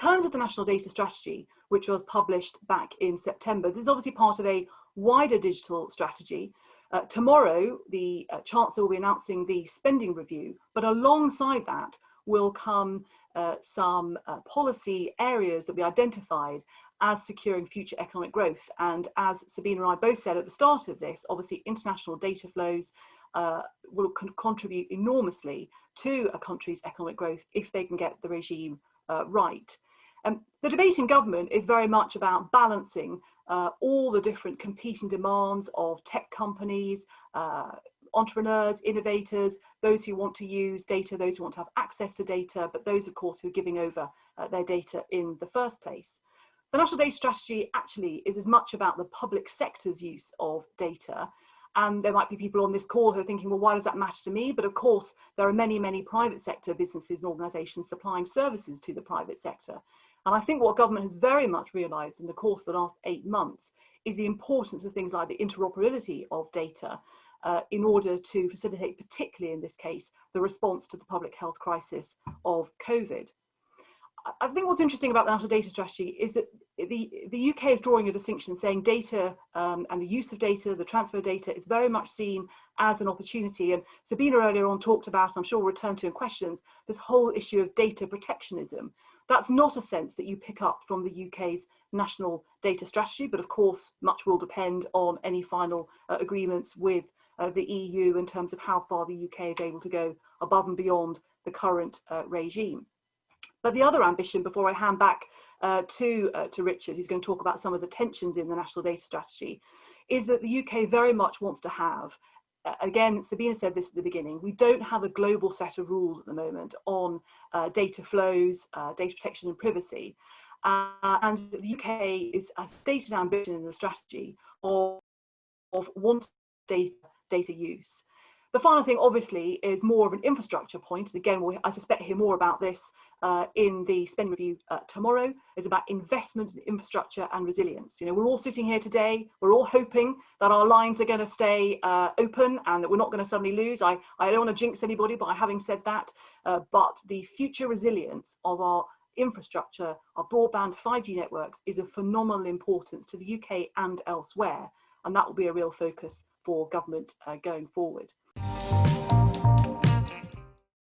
terms of the National Data Strategy, which was published back in September, this is obviously part of a wider digital strategy. Tomorrow, the Chancellor will be announcing the spending review, but alongside that will come some policy areas that we identified as securing future economic growth. And as Sabina and I both said at the start of this, obviously international data flows will contribute enormously to a country's economic growth if they can get the regime right. The debate in government is very much about balancing all the different competing demands of tech companies, entrepreneurs, innovators, those who want to use data, those who want to have access to data, but those, of course, who are giving over their data in the first place. The National Data Strategy actually is as much about the public sector's use of data. And there might be people on this call who are thinking, well, why does that matter to me? But of course, there are many, many private sector businesses and organisations supplying services to the private sector. And I think what government has very much realised in the course of the last 8 months is the importance of things like the interoperability of data in order to facilitate, particularly in this case, the response to the public health crisis of COVID. I think what's interesting about the National Data Strategy is that the UK is drawing a distinction, saying data and the use of data, the transfer of data, is very much seen as an opportunity. And Sabina earlier on talked about, I'm sure we'll return to in questions, this whole issue of data protectionism. That's not a sense that you pick up from the UK's National Data Strategy, but of course, much will depend on any final agreements with the EU in terms of how far the UK is able to go above and beyond the current regime. But the other ambition, before I hand back to Richard, who's going to talk about some of the tensions in the National Data Strategy, is that the UK very much wants to have, again, Sabina said this at the beginning, we don't have a global set of rules at the moment on data flows, data protection and privacy. And the UK is a stated ambition in the strategy of wanting data use. The final thing, obviously, is more of an infrastructure point. And again, I suspect hear more about this in the spending review tomorrow. It's about investment in infrastructure and resilience. You know, we're all sitting here today. We're all hoping that our lines are going to stay open and that we're not going to suddenly lose. I don't want to jinx anybody by having said that. But the future resilience of our infrastructure, our broadband 5G networks, is of phenomenal importance to the UK and elsewhere. And that will be a real focus for government going forward.